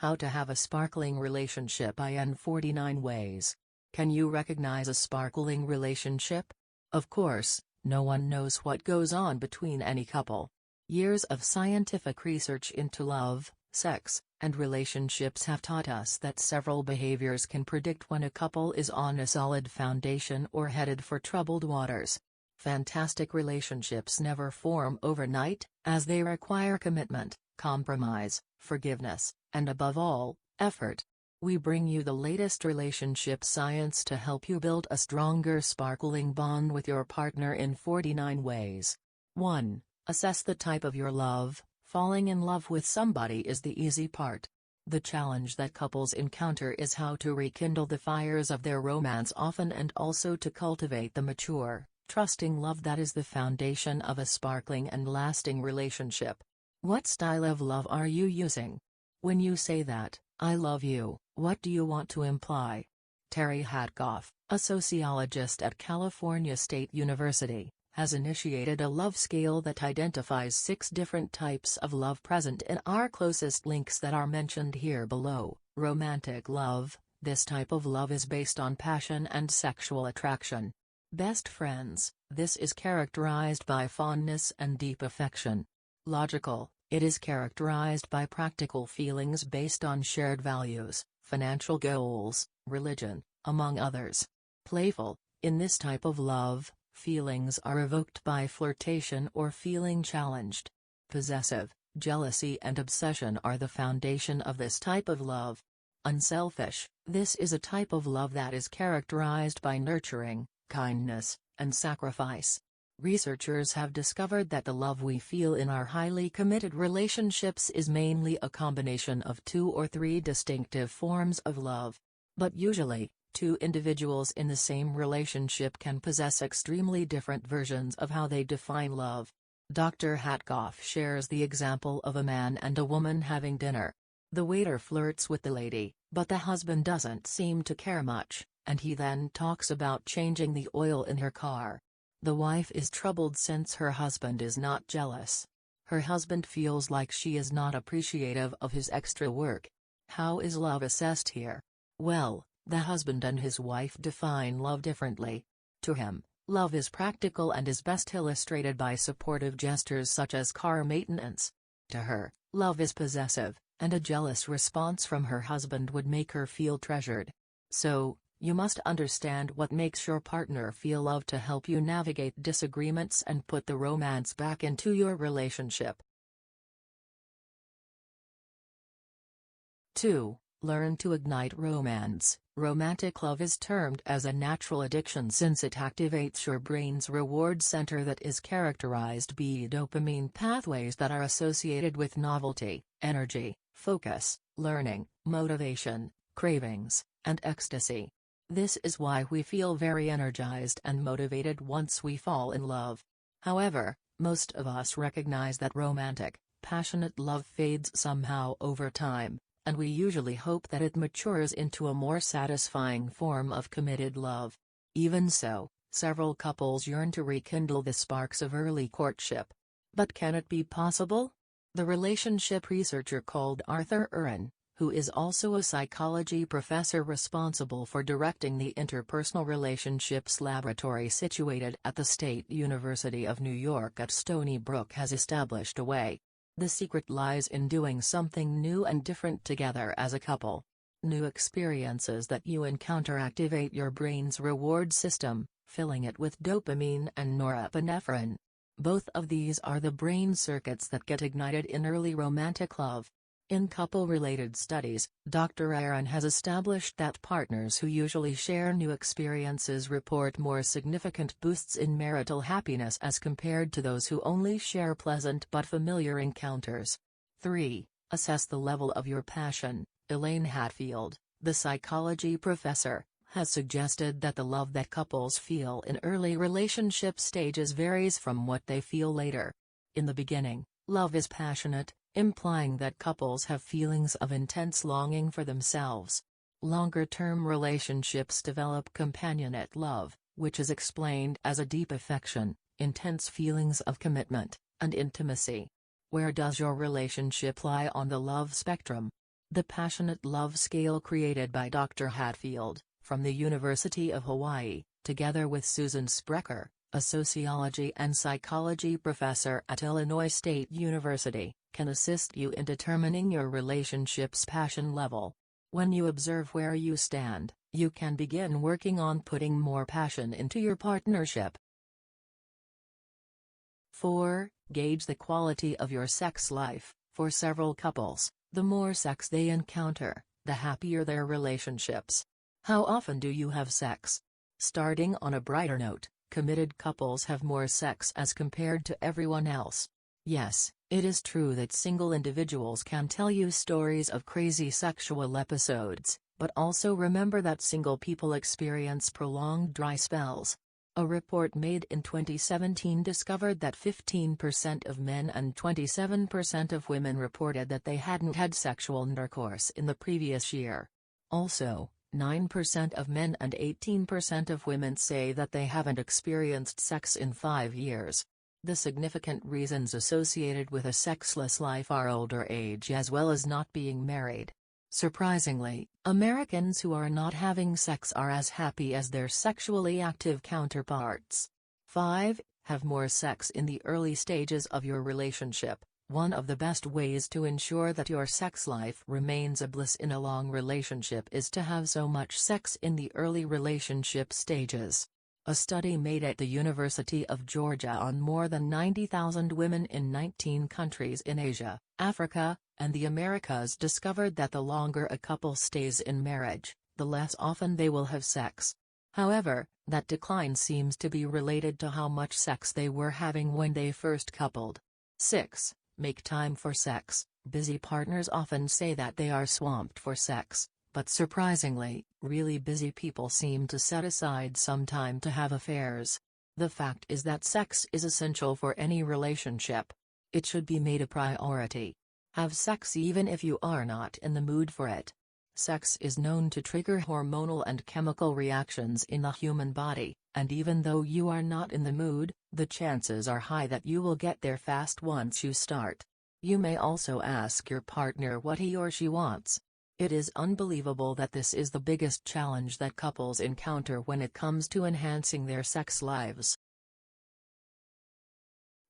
How to have a sparkling relationship in 49 ways. Can you recognize a sparkling relationship? Of course, no one knows what goes on between any couple. Years of scientific research into love, sex, and relationships have taught us that several behaviors can predict when a couple is on a solid foundation or headed for troubled waters. Fantastic relationships never form overnight, as they require commitment, compromise, forgiveness, and above all, effort. We bring you the latest relationship science to help you build a stronger sparkling bond with your partner in 49 ways. 1. Assess the type of your love. Falling in love with somebody is the easy part. The challenge that couples encounter is how to rekindle the fires of their romance often and also to cultivate the mature, trusting love that is the foundation of a sparkling and lasting relationship. What style of love are you using? When you say that, "I love you," what do you want to imply? Terry Hatkoff, a sociologist at California State University, has initiated a love scale that identifies 6 different types of love present in our closest links that are mentioned here below. Romantic love. This type of love is based on passion and sexual attraction. Best friends. This is characterized by fondness and deep affection. Logical. It is characterized by practical feelings based on shared values, financial goals, religion, among others. Playful. In this type of love, feelings are evoked by flirtation or feeling challenged. Possessive. Jealousy and obsession are the foundation of this type of love. Unselfish. This is a type of love that is characterized by nurturing, kindness, and sacrifice. Researchers have discovered that the love we feel in our highly committed relationships is mainly a combination of 2 or 3 distinctive forms of love. But usually, 2 individuals in the same relationship can possess extremely different versions of how they define love. Dr. Hatkoff shares the example of a man and a woman having dinner. The waiter flirts with the lady, but the husband doesn't seem to care much, and he then talks about changing the oil in her car. The wife is troubled since her husband is not jealous. Her husband feels like she is not appreciative of his extra work. How is love assessed here? Well, the husband and his wife define love differently. To him, love is practical and is best illustrated by supportive gestures such as car maintenance. To her, love is possessive, and a jealous response from her husband would make her feel treasured. So, you must understand what makes your partner feel loved to help you navigate disagreements and put the romance back into your relationship. 2. Learn to ignite romance. Romantic love is termed as a natural addiction since it activates your brain's reward center that is characterized by dopamine pathways that are associated with novelty, energy, focus, learning, motivation, cravings, and ecstasy. This is why we feel very energized and motivated once we fall in love. However, most of us recognize that romantic, passionate love fades somehow over time, and we usually hope that it matures into a more satisfying form of committed love. Even so, several couples yearn to rekindle the sparks of early courtship. But can it be possible? The relationship researcher called Arthur Uren, who is also a psychology professor responsible for directing the Interpersonal Relationships Laboratory situated at the State University of New York at Stony Brook, has established a way. The secret lies in doing something new and different together as a couple. New experiences that you encounter activate your brain's reward system, filling it with dopamine and norepinephrine. Both of these are the brain circuits that get ignited in early romantic love. In couple-related studies, Dr. Aaron has established that partners who usually share new experiences report more significant boosts in marital happiness as compared to those who only share pleasant but familiar encounters. 3. Assess the level of your passion. Elaine Hatfield, the psychology professor, has suggested that the love that couples feel in early relationship stages varies from what they feel later. In the beginning, love is passionate, implying that couples have feelings of intense longing for themselves. Longer-term relationships develop companionate love, which is explained as a deep affection, intense feelings of commitment, and intimacy. Where does your relationship lie on the love spectrum? The passionate love scale created by Dr. Hatfield, from the University of Hawaii, together with Susan Sprecher, a sociology and psychology professor at Illinois State University, can assist you in determining your relationship's passion level. When you observe where you stand, you can begin working on putting more passion into your partnership. 4. Gauge the quality of your sex life. For several couples, the more sex they encounter, the happier their relationships. How often do you have sex? Starting on a brighter note, committed couples have more sex as compared to everyone else. Yes, it is true that single individuals can tell you stories of crazy sexual episodes, but also remember that single people experience prolonged dry spells. A report made in 2017 discovered that 15% of men and 27% of women reported that they hadn't had sexual intercourse in the previous year. Also, 9% of men and 18% of women say that they haven't experienced sex in 5 years. The significant reasons associated with a sexless life are older age as well as not being married. Surprisingly, Americans who are not having sex are as happy as their sexually active counterparts. 5. Have more sex in the early stages of your relationship. One of the best ways to ensure that your sex life remains a bliss in a long relationship is to have so much sex in the early relationship stages. A study made at the University of Georgia on more than 90,000 women in 19 countries in Asia, Africa, and the Americas discovered that the longer a couple stays in marriage, the less often they will have sex. However, that decline seems to be related to how much sex they were having when they first coupled. 6. Make time for sex. Busy partners often say that they are swamped for sex, but surprisingly, really busy people seem to set aside some time to have affairs. The fact is that sex is essential for any relationship. It should be made a priority. Have sex even if you are not in the mood for it. Sex is known to trigger hormonal and chemical reactions in the human body, and even though you are not in the mood, the chances are high that you will get there fast once you start. You may also ask your partner what he or she wants. It is unbelievable that this is the biggest challenge that couples encounter when it comes to enhancing their sex lives.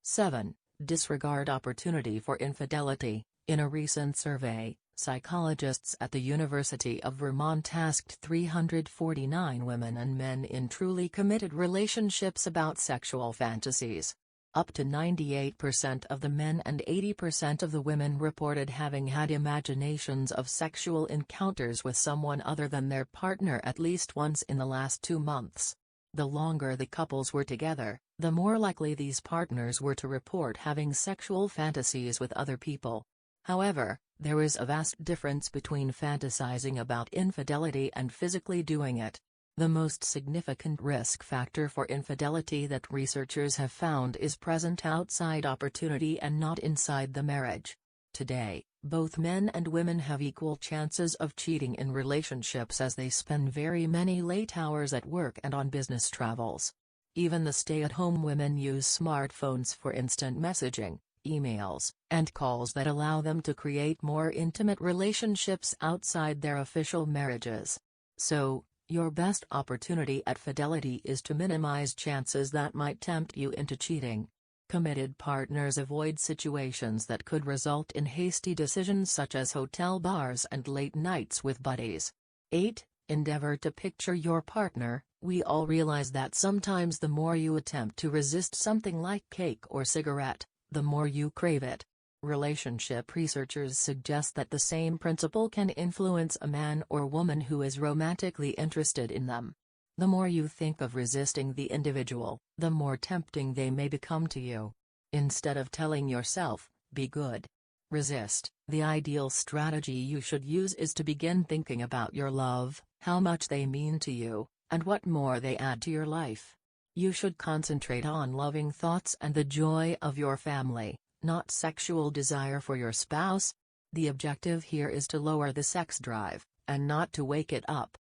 7. Disregard opportunity for infidelity. In a recent survey, psychologists at the University of Vermont asked 349 women and men in truly committed relationships about sexual fantasies. Up to 98% of the men and 80% of the women reported having had imaginations of sexual encounters with someone other than their partner at least once in the last 2 months. The longer the couples were together, the more likely these partners were to report having sexual fantasies with other people. However, there is a vast difference between fantasizing about infidelity and physically doing it. The most significant risk factor for infidelity that researchers have found is present outside opportunity and not inside the marriage. Today, both men and women have equal chances of cheating in relationships as they spend very many late hours at work and on business travels. Even the stay-at-home women use smartphones for instant messaging, emails, and calls that allow them to create more intimate relationships outside their official marriages. So, your best opportunity at fidelity is to minimize chances that might tempt you into cheating. Committed partners avoid situations that could result in hasty decisions such as hotel bars and late nights with buddies. 8. Endeavor to picture your partner. We all realize that sometimes the more you attempt to resist something like cake or cigarette, the more you crave it. Relationship researchers suggest that the same principle can influence a man or woman who is romantically interested in them. The more you think of resisting the individual, the more tempting they may become to you. Instead of telling yourself, "Be good. Resist," the ideal strategy you should use is to begin thinking about your love, how much they mean to you, and what more they add to your life. You should concentrate on loving thoughts and the joy of your family, not sexual desire for your spouse. The objective here is to lower the sex drive, and not to wake it up.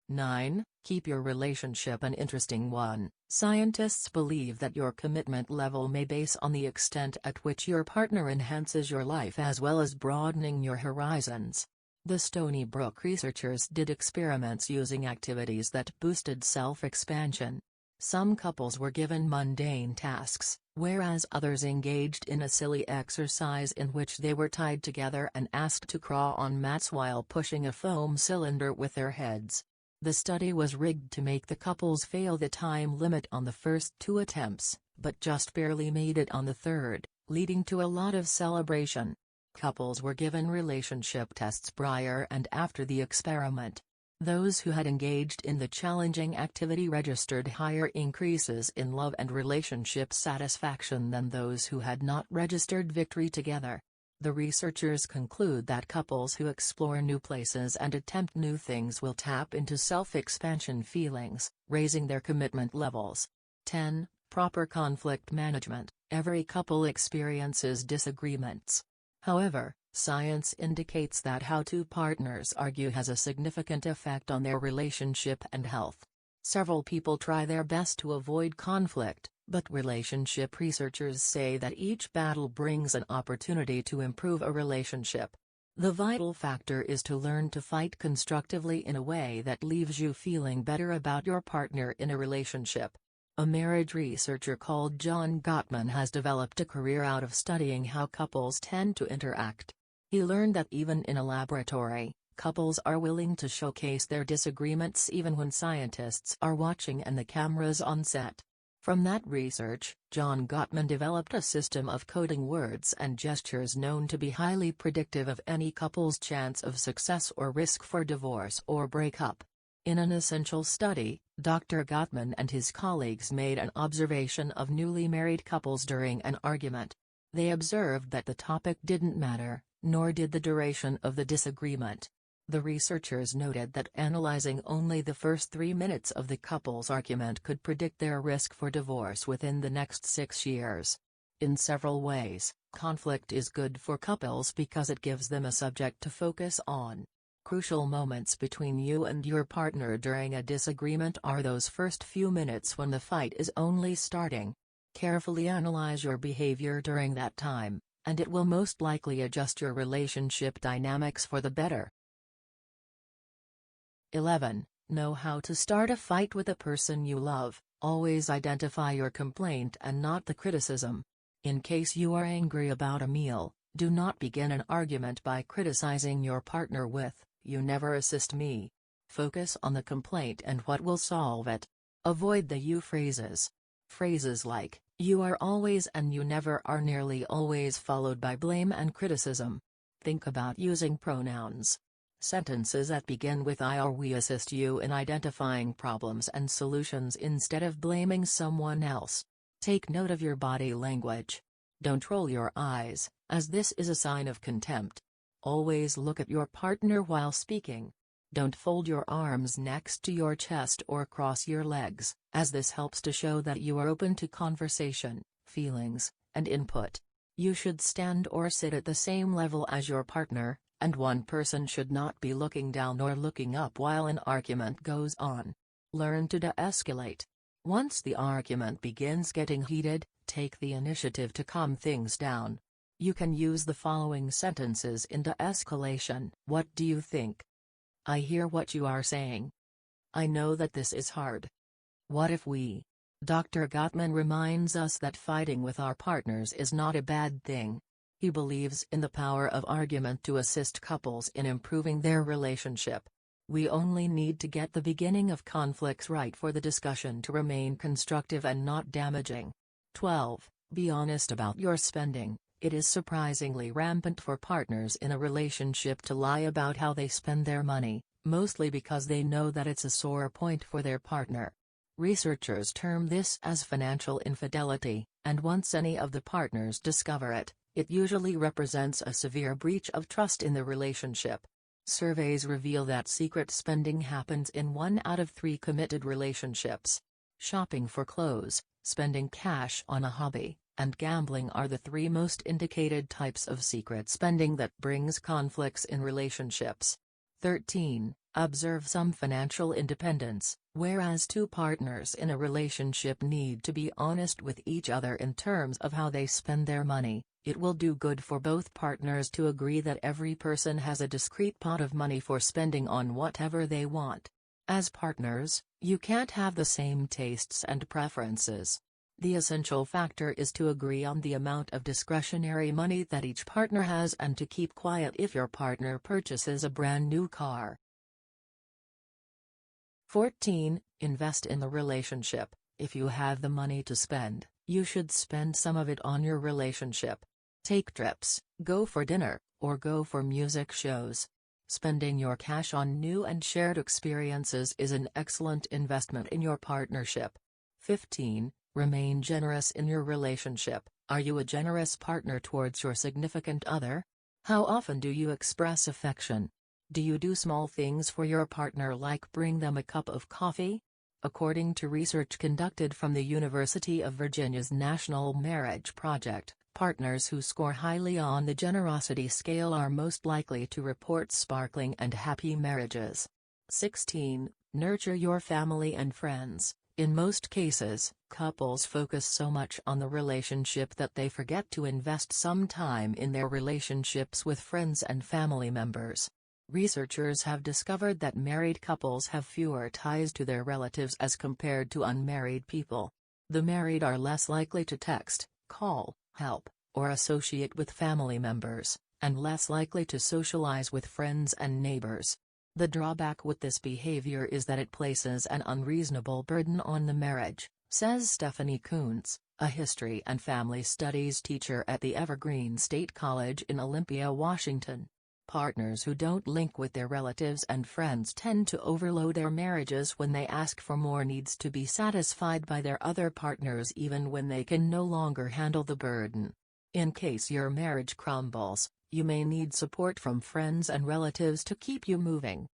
9. Keep your relationship an interesting one. Scientists believe that your commitment level may base on the extent at which your partner enhances your life as well as broadening your horizons. The Stony Brook researchers did experiments using activities that boosted self-expansion. Some couples were given mundane tasks, whereas others engaged in a silly exercise in which they were tied together and asked to crawl on mats while pushing a foam cylinder with their heads. The study was rigged to make the couples fail the time limit on the first 2 attempts, but just barely made it on the third, leading to a lot of celebration. Couples were given relationship tests prior and after the experiment. Those who had engaged in the challenging activity registered higher increases in love and relationship satisfaction than those who had not registered victory together. The researchers conclude that couples who explore new places and attempt new things will tap into self-expansion feelings, raising their commitment levels. 10. Proper conflict management. Every couple experiences disagreements. However, science indicates that how two partners argue has a significant effect on their relationship and health. Several people try their best to avoid conflict, but relationship researchers say that each battle brings an opportunity to improve a relationship. The vital factor is to learn to fight constructively in a way that leaves you feeling better about your partner in a relationship. A marriage researcher called John Gottman has developed a career out of studying how couples tend to interact. He learned that even in a laboratory, couples are willing to showcase their disagreements even when scientists are watching and the cameras on set. From that research, John Gottman developed a system of coding words and gestures known to be highly predictive of any couple's chance of success or risk for divorce or breakup. In an essential study, Dr. Gottman and his colleagues made an observation of newly married couples during an argument. They observed that the topic didn't matter, nor did the duration of the disagreement. The researchers noted that analyzing only the first 3 minutes of the couple's argument could predict their risk for divorce within the next 6 years. In several ways, conflict is good for couples because it gives them a subject to focus on. Crucial moments between you and your partner during a disagreement are those first few minutes when the fight is only starting. Carefully analyze your behavior during that time, and it will most likely adjust your relationship dynamics for the better. 11. Know how to start a fight with a person you love. Always identify your complaint and not the criticism. In case you are angry about a meal, do not begin an argument by criticizing your partner with, "You never assist me." Focus on the complaint and what will solve it. Avoid the you phrases. Phrases like, "you are always" and "you never" are nearly always followed by blame and criticism. Think about using pronouns. Sentences that begin with "I" or "we" assist you in identifying problems and solutions instead of blaming someone else. Take note of your body language. Don't roll your eyes, as this is a sign of contempt. Always look at your partner while speaking. Don't fold your arms next to your chest or cross your legs, as this helps to show that you are open to conversation, feelings, and input. You should stand or sit at the same level as your partner, and one person should not be looking down or looking up while an argument goes on. Learn to de-escalate. Once the argument begins getting heated, take the initiative to calm things down. You can use the following sentences in de-escalation. What do you think? I hear what you are saying. I know that this is hard. What if we? Dr. Gottman reminds us that fighting with our partners is not a bad thing. He believes in the power of argument to assist couples in improving their relationship. We only need to get the beginning of conflicts right for the discussion to remain constructive and not damaging. 12. Be honest about your spending. It is surprisingly rampant for partners in a relationship to lie about how they spend their money, mostly because they know that it's a sore point for their partner. Researchers term this as financial infidelity, and once any of the partners discover it, it usually represents a severe breach of trust in the relationship. Surveys reveal that secret spending happens in 1 out of 3 committed relationships. Shopping for clothes, spending cash on a hobby, and gambling are the 3 most indicated types of secret spending that brings conflicts in relationships. 13. Observe some financial independence. Whereas two partners in a relationship need to be honest with each other in terms of how they spend their money, it will do good for both partners to agree that every person has a discrete pot of money for spending on whatever they want. As partners, you can't have the same tastes and preferences. The essential factor is to agree on the amount of discretionary money that each partner has and to keep quiet if your partner purchases a brand new car. 14. Invest in the relationship. If you have the money to spend, you should spend some of it on your relationship. Take trips, go for dinner, or go for music shows. Spending your cash on new and shared experiences is an excellent investment in your partnership. 15. Remain generous in your relationship. Are you a generous partner towards your significant other? How often do you express affection? Do you do small things for your partner like bring them a cup of coffee? According to research conducted from the University of Virginia's National Marriage Project, partners who score highly on the generosity scale are most likely to report sparkling and happy marriages. 16. Nurture your family and friends. In most cases, couples focus so much on the relationship that they forget to invest some time in their relationships with friends and family members. Researchers have discovered that married couples have fewer ties to their relatives as compared to unmarried people. The married are less likely to text, call, help, or associate with family members, and less likely to socialize with friends and neighbors. The drawback with this behavior is that it places an unreasonable burden on the marriage, says Stephanie Kuntz, a history and family studies teacher at the Evergreen State College in Olympia, Washington. Partners who don't link with their relatives and friends tend to overload their marriages when they ask for more needs to be satisfied by their other partners even when they can no longer handle the burden. In case your marriage crumbles, you may need support from friends and relatives to keep you moving.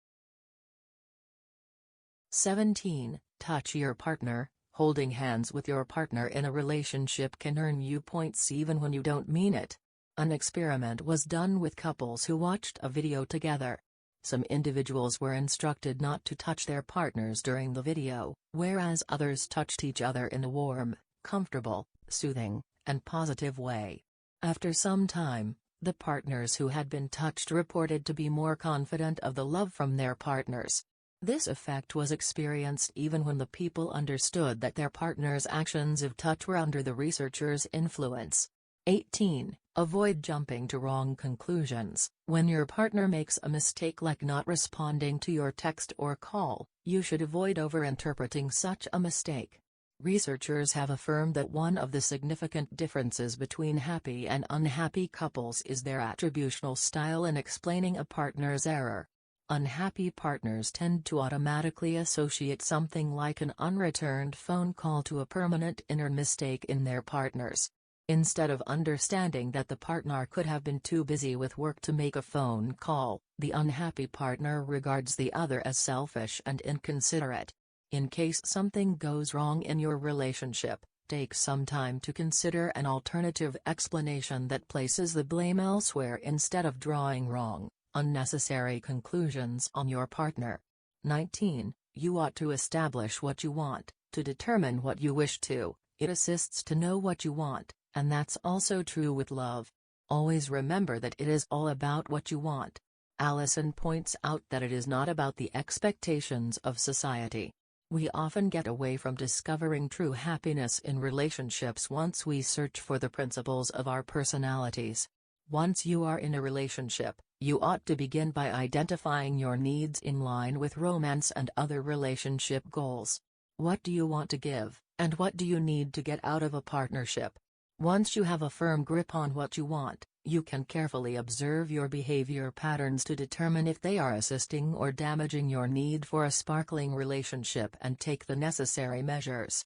17. Touch your partner. Holding hands with your partner in a relationship can earn you points even when you don't mean it. An experiment was done with couples who watched a video together. Some individuals were instructed not to touch their partners during the video, whereas others touched each other in a warm, comfortable, soothing, and positive way. After some time, the partners who had been touched reported to be more confident of the love from their partners. This effect was experienced even when the people understood that their partner's actions of touch were under the researchers' influence. 18. Avoid jumping to wrong conclusions. When your partner makes a mistake like not responding to your text or call, you should avoid overinterpreting such a mistake. Researchers have affirmed that one of the significant differences between happy and unhappy couples is their attributional style in explaining a partner's error. Unhappy partners tend to automatically associate something like an unreturned phone call to a permanent inner mistake in their partners. Instead of understanding that the partner could have been too busy with work to make a phone call, the unhappy partner regards the other as selfish and inconsiderate. In case something goes wrong in your relationship, take some time to consider an alternative explanation that places the blame elsewhere instead of drawing wrong, unnecessary conclusions on your partner. 19. You ought to establish what you want, to determine what you wish to. It assists to know what you want. And that's also true with love. Always remember that it is all about what you want. Allison points out that it is not about the expectations of society. We often get away from discovering true happiness in relationships once we search for the principles of our personalities. Once you are in a relationship, you ought to begin by identifying your needs in line with romance and other relationship goals. What do you want to give, and what do you need to get out of a partnership? Once you have a firm grip on what you want, you can carefully observe your behavior patterns to determine if they are assisting or damaging your need for a sparkling relationship and take the necessary measures.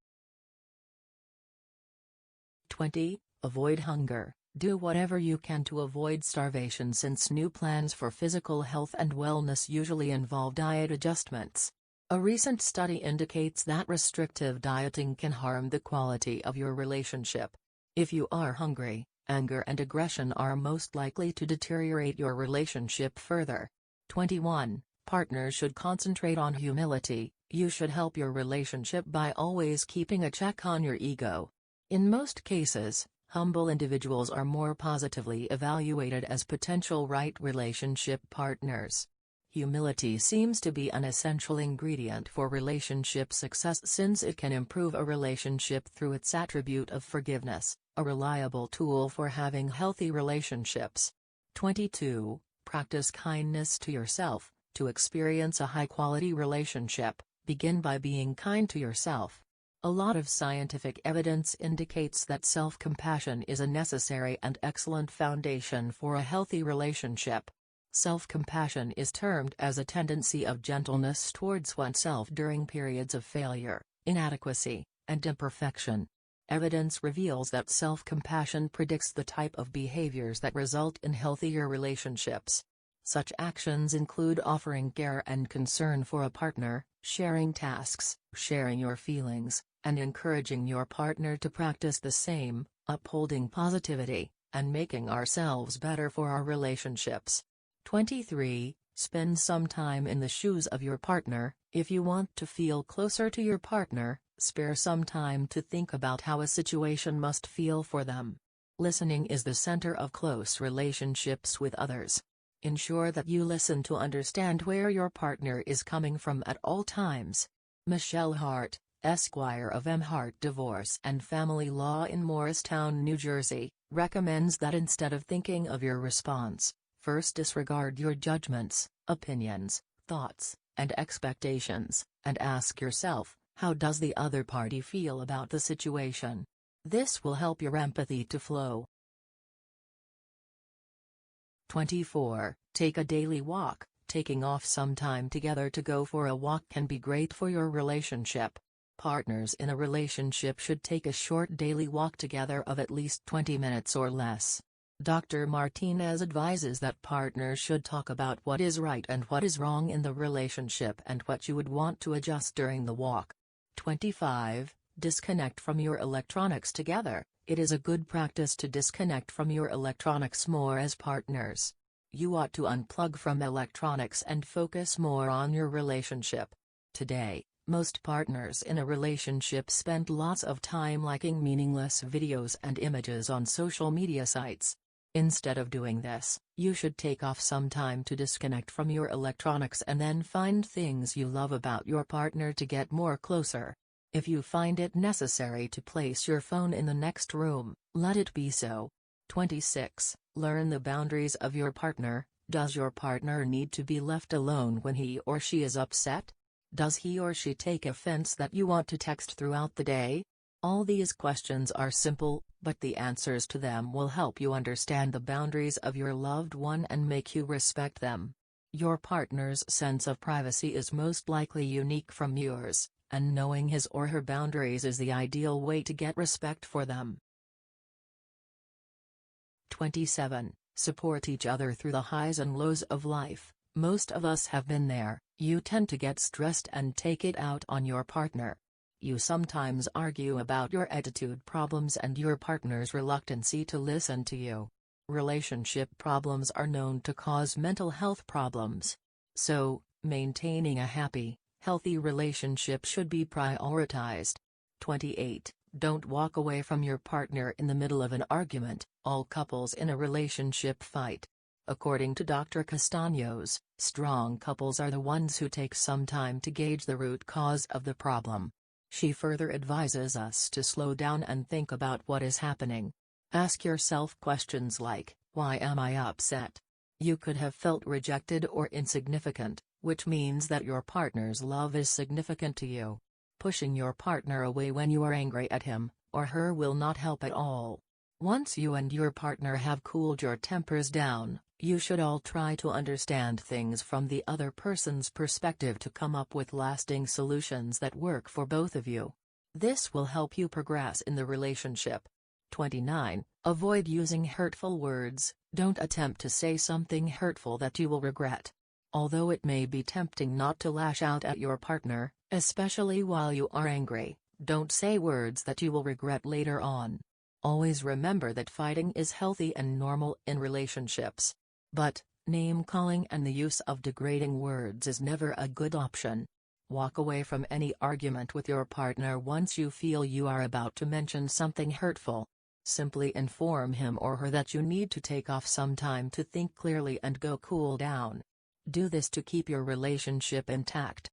20. Avoid hunger. Do whatever you can to avoid starvation since new plans for physical health and wellness usually involve diet adjustments. A recent study indicates that restrictive dieting can harm the quality of your relationship. If you are hungry, anger and aggression are most likely to deteriorate your relationship further. 21. Partners should concentrate on humility. You should help your relationship by always keeping a check on your ego. In most cases, humble individuals are more positively evaluated as potential right relationship partners. Humility seems to be an essential ingredient for relationship success since it can improve a relationship through its attribute of forgiveness, a reliable tool for having healthy relationships. 22. Practice kindness to yourself. To experience a high-quality relationship, begin by being kind to yourself. A lot of scientific evidence indicates that self-compassion is a necessary and excellent foundation for a healthy relationship. Self-compassion is termed as a tendency of gentleness towards oneself during periods of failure, inadequacy, and imperfection. Evidence reveals that self-compassion predicts the type of behaviors that result in healthier relationships. Such actions include offering care and concern for a partner, sharing tasks, sharing your feelings, and encouraging your partner to practice the same, upholding positivity, and making ourselves better for our relationships. 23. Spend some time in the shoes of your partner. If you want to feel closer to your partner, spare some time to think about how a situation must feel for them. Listening is the center of close relationships with others. Ensure that you listen to understand where your partner is coming from at all times. Michelle Hart, Esquire of M. Hart Divorce and Family Law in Morristown, New Jersey, recommends that instead of thinking of your response, first disregard your judgments, opinions, thoughts, and expectations, and ask yourself, how does the other party feel about the situation? This will help your empathy to flow. 24. Take a daily walk. Taking off some time together to go for a walk can be great for your relationship. Partners in a relationship should take a short daily walk together of at least 20 minutes or less. Dr. Martinez advises that partners should talk about what is right and what is wrong in the relationship and what you would want to adjust during the walk. 25. Disconnect from your electronics together. It is a good practice to disconnect from your electronics more as partners. You ought to unplug from electronics and focus more on your relationship. Today, most partners in a relationship spend lots of time liking meaningless videos and images on social media sites. Instead of doing this, you should take off some time to disconnect from your electronics and then find things you love about your partner to get more closer. If you find it necessary to place your phone in the next room, let it be so. 26. Learn the boundaries of your partner. Does your partner need to be left alone when he or she is upset? Does he or she take offense that you want to text throughout the day? All these questions are simple, but the answers to them will help you understand the boundaries of your loved one and make you respect them. Your partner's sense of privacy is most likely unique from yours, and knowing his or her boundaries is the ideal way to get respect for them. 27. Support each other through the highs and lows of life. Most of us have been there. You tend to get stressed and take it out on your partner. You sometimes argue about your attitude problems and your partner's reluctancy to listen to you. Relationship problems are known to cause mental health problems. So, maintaining a happy, healthy relationship should be prioritized. 28. Don't walk away from your partner in the middle of an argument. All couples in a relationship fight. According to Dr. Castaños, strong couples are the ones who take some time to gauge the root cause of the problem. She further advises us to slow down and think about what is happening. Ask yourself questions like, why am I upset? You could have felt rejected or insignificant, which means that your partner's love is significant to you. Pushing your partner away when you are angry at him or her will not help at all. Once you and your partner have cooled your tempers down, you should all try to understand things from the other person's perspective to come up with lasting solutions that work for both of you. This will help you progress in the relationship. 29. Avoid using hurtful words. Don't attempt to say something hurtful that you will regret. Although it may be tempting not to lash out at your partner, especially while you are angry, don't say words that you will regret later on. Always remember that fighting is healthy and normal in relationships. But, Name-calling and the use of degrading words is never a good option. Walk away from any argument with your partner once you feel you are about to mention something hurtful. Simply inform him or her that you need to take off some time to think clearly and go cool down. Do this to keep your relationship intact.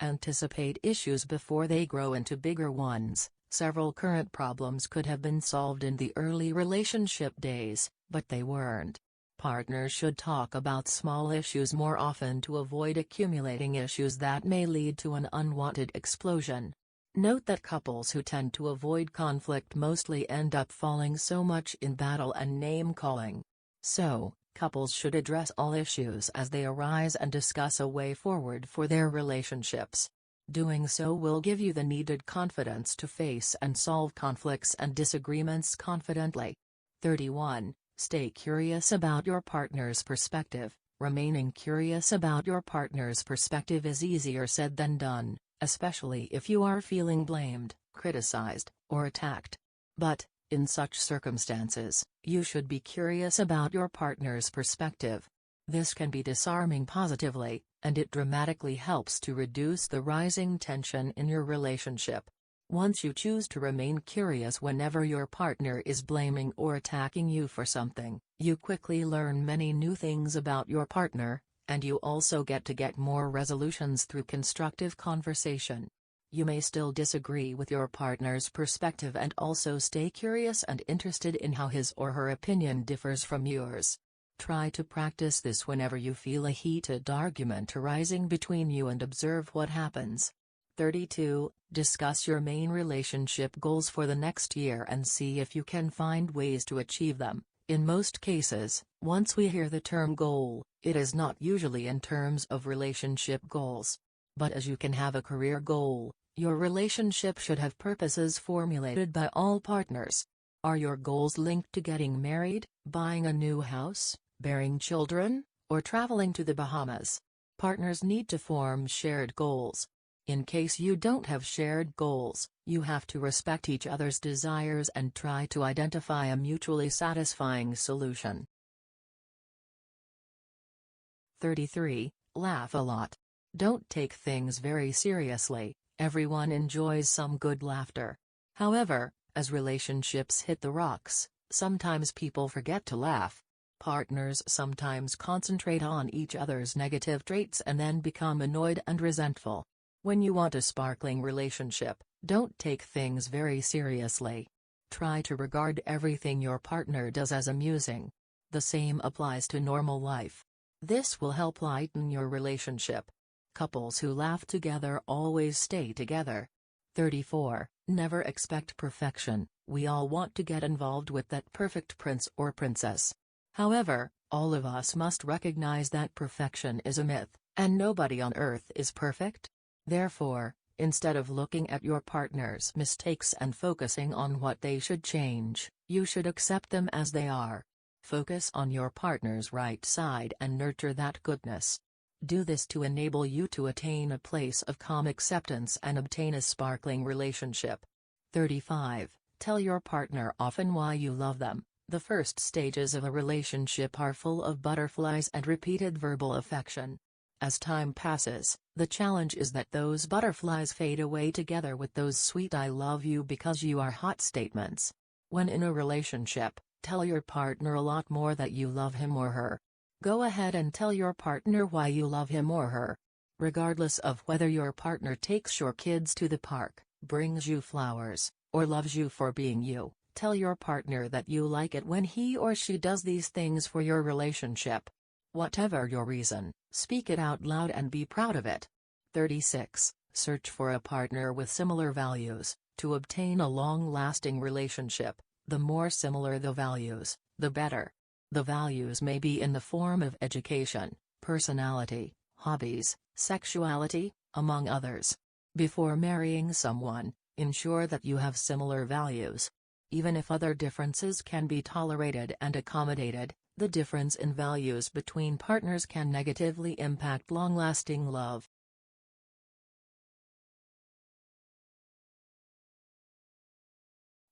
Anticipate issues before they grow into bigger ones. Several current problems could have been solved in the early relationship days, but they weren't. Partners should talk about small issues more often to avoid accumulating issues that may lead to an unwanted explosion. Note that couples who tend to avoid conflict mostly end up falling so much in battle and name-calling. So, couples should address all issues as they arise and discuss a way forward for their relationships. Doing so will give you the needed confidence to face and solve conflicts and disagreements confidently. 31. Stay curious about your partner's perspective. Remaining curious about your partner's perspective is easier said than done, especially if you are feeling blamed, criticized, or attacked. But, in such circumstances, you should be curious about your partner's perspective. This can be disarming positively, and it dramatically helps to reduce the rising tension in your relationship. Once you choose to remain curious whenever your partner is blaming or attacking you for something, you quickly learn many new things about your partner, and you also get more resolutions through constructive conversation. You may still disagree with your partner's perspective and also stay curious and interested in how his or her opinion differs from yours. Try to practice this whenever you feel a heated argument arising between you and observe what happens. 32. Discuss your main relationship goals for the next year and see if you can find ways to achieve them. In most cases, once we hear the term goal, it is not usually in terms of relationship goals. But as you can have a career goal, your relationship should have purposes formulated by all partners. Are your goals linked to getting married, buying a new house, bearing children, or traveling to the Bahamas? Partners need to form shared goals. In case you don't have shared goals, you have to respect each other's desires and try to identify a mutually satisfying solution. 33. Laugh a lot. Don't take things very seriously. Everyone enjoys some good laughter. However, as relationships hit the rocks, sometimes people forget to laugh. Partners sometimes concentrate on each other's negative traits and then become annoyed and resentful. When you want a sparkling relationship, don't take things very seriously. Try to regard everything your partner does as amusing. The same applies to normal life. This will help lighten your relationship. Couples who laugh together always stay together. 34. Never expect perfection. We all want to get involved with that perfect prince or princess. However, all of us must recognize that perfection is a myth, and nobody on earth is perfect. Therefore, instead of looking at your partner's mistakes and focusing on what they should change, you should accept them as they are. Focus on your partner's right side and nurture that goodness. Do this to enable you to attain a place of calm acceptance and obtain a sparkling relationship. 35. Tell your partner often why you love them. The first stages of a relationship are full of butterflies and repeated verbal affection. As time passes, the challenge is that those butterflies fade away together with those sweet "I love you because you are hot" statements. When in a relationship, Tell your partner a lot more that you love him or her. Go ahead and tell your partner why you love him or her. Regardless of whether your partner takes your kids to the park, brings you flowers, or loves you for being you, tell your partner that you like it when he or she does these things for your relationship. Whatever your reason, speak it out loud and be proud of it. 36. Search for a partner with similar values. To obtain a long-lasting relationship, the more similar the values, the better. The values may be in the form of education, personality, hobbies, sexuality, among others. Before marrying someone, ensure that you have similar values. Even if other differences can be tolerated and accommodated, the difference in values between partners can negatively impact long-lasting love.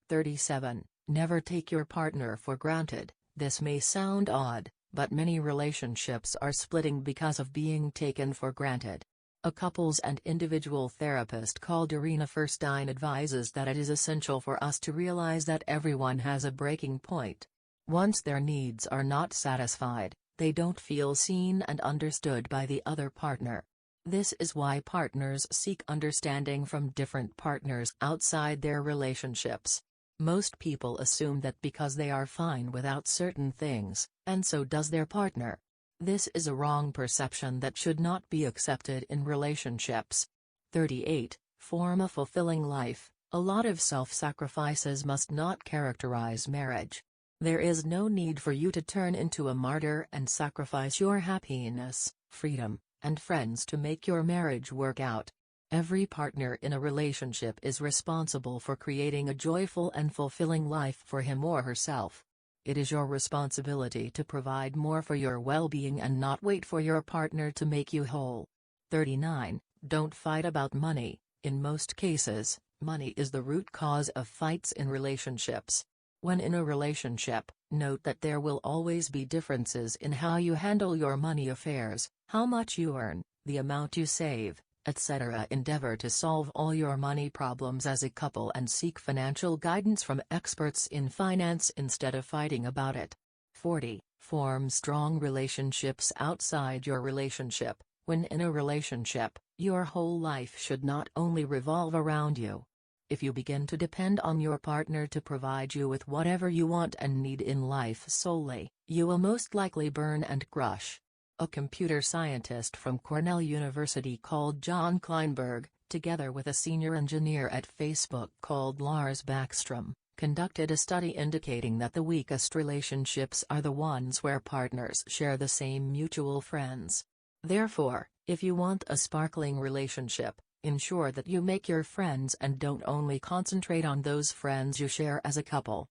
37. Never take your partner for granted. This may sound odd, but many relationships are splitting because of being taken for granted. A couples and individual therapist called Irina Furstein advises that it is essential for us to realize that everyone has a breaking point. Once their needs are not satisfied, they don't feel seen and understood by the other partner. This is why partners seek understanding from different partners outside their relationships. Most people assume that because they are fine without certain things, and so does their partner. This is a wrong perception that should not be accepted in relationships. 38. Form a fulfilling life. A lot of self-sacrifices must not characterize marriage. There is no need for you to turn into a martyr and sacrifice your happiness, freedom, and friends to make your marriage work out. Every partner in a relationship is responsible for creating a joyful and fulfilling life for him or herself. It is your responsibility to provide more for your well-being and not wait for your partner to make you whole. 39. Don't fight about money. In most cases, money is the root cause of fights in relationships. When in a relationship, note that there will always be differences in how you handle your money affairs, how much you earn, the amount you save, etc. Endeavor to solve all your money problems as a couple and seek financial guidance from experts in finance instead of fighting about it. 40. Form strong relationships outside your relationship. When in a relationship, your whole life should not only revolve around you. If you begin to depend on your partner to provide you with whatever you want and need in life solely, you will most likely burn and crush. A computer scientist from Cornell University called John Kleinberg, together with a senior engineer at Facebook called Lars Backstrom, conducted a study indicating that the weakest relationships are the ones where partners share the same mutual friends. Therefore, if you want a sparkling relationship, ensure that you make your friends and don't only concentrate on those friends you share as a couple.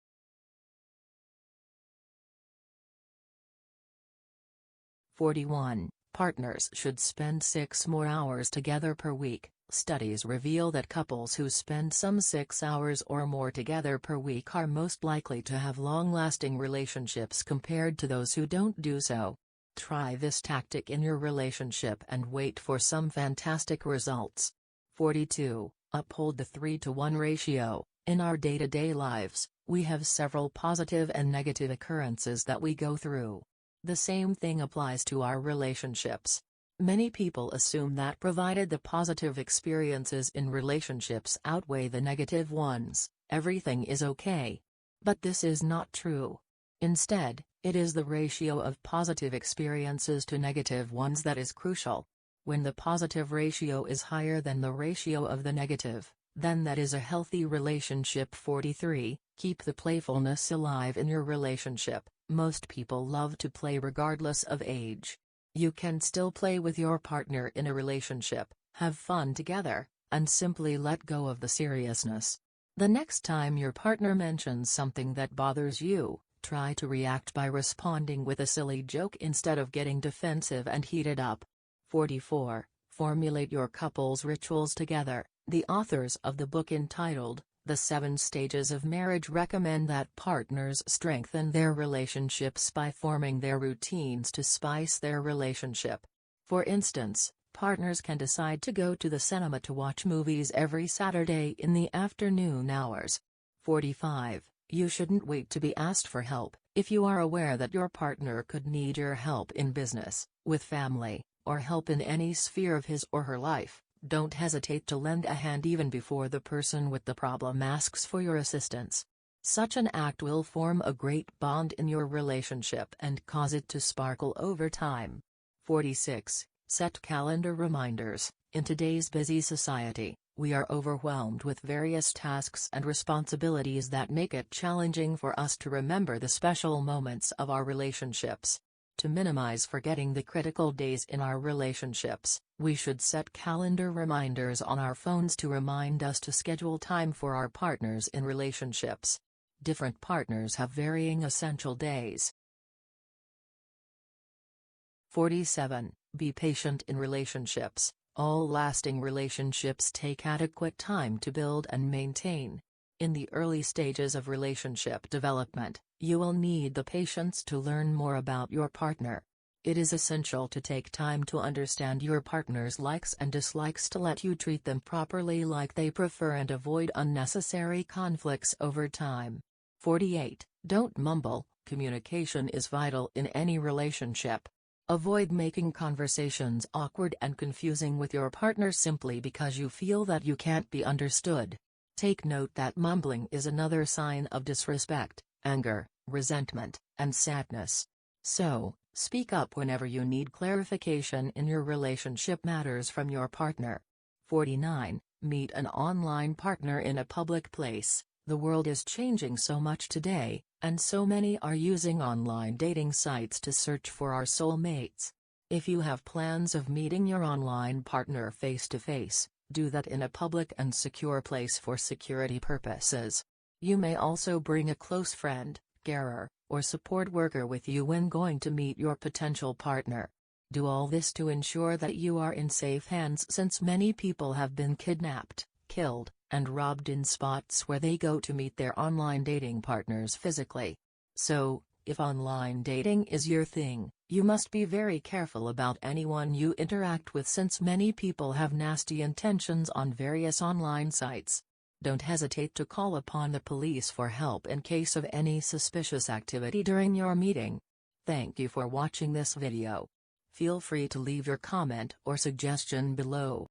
41. Partners should spend 6 more hours together per week. Studies reveal that couples who spend some 6 hours or more together per week are most likely to have long-lasting relationships compared to those who don't do so. Try this tactic in your relationship and wait for some fantastic results. 42. Uphold the 3-to-1 ratio. In our day-to-day lives, we have several positive and negative occurrences that we go through. The same thing applies to our relationships. Many people assume that provided the positive experiences in relationships outweigh the negative ones, everything is okay. But this is not true. Instead, it is the ratio of positive experiences to negative ones that is crucial. When the positive ratio is higher than the ratio of the negative, then that is a healthy relationship. 43. Keep the playfulness alive in your relationship. Most people love to play regardless of age. You can still play with your partner in a relationship, have fun together, and simply let go of the seriousness. The next time your partner mentions something that bothers you, try to react by responding with a silly joke instead of getting defensive and heated up. 44. Formulate your couple's rituals together. The authors of the book entitled The 7 Stages of Marriage recommend that partners strengthen their relationships by forming their routines to spice their relationship. For instance, partners can decide to go to the cinema to watch movies every Saturday in the afternoon hours. 45. You shouldn't wait to be asked for help. If you are aware that your partner could need your help in business, with family, or help in any sphere of his or her life, don't hesitate to lend a hand even before the person with the problem asks for your assistance. Such an act will form a great bond in your relationship and cause it to sparkle over time. 46. Set calendar reminders. In today's busy society, we are overwhelmed with various tasks and responsibilities that make it challenging for us to remember the special moments of our relationships. To minimize forgetting the critical days in our relationships, we should set calendar reminders on our phones to remind us to schedule time for our partners in relationships. Different partners have varying essential days. 47. Be patient in relationships. All lasting relationships take adequate time to build and maintain. In the early stages of relationship development, you will need the patience to learn more about your partner. It is essential to take time to understand your partner's likes and dislikes to let you treat them properly like they prefer and avoid unnecessary conflicts over time. 48. Don't mumble. Communication is vital in any relationship. Avoid making conversations awkward and confusing with your partner simply because you feel that you can't be understood. Take note that mumbling is another sign of disrespect, anger, resentment, and sadness. So, speak up whenever you need clarification in your relationship matters from your partner. 49. Meet an online partner in a public place. The world is changing so much today, and so many are using online dating sites to search for our soulmates. If you have plans of meeting your online partner face-to-face, do that in a public and secure place for security purposes. You may also bring a close friend, carer, or support worker with you when going to meet your potential partner. Do all this to ensure that you are in safe hands, since many people have been kidnapped, killed, and robbed in spots where they go to meet their online dating partners physically. So, if online dating is your thing, you must be very careful about anyone you interact with, since many people have nasty intentions on various online sites. Don't hesitate to call upon the police for help in case of any suspicious activity during your meeting. Thank you for watching this video. Feel free to leave your comment or suggestion below.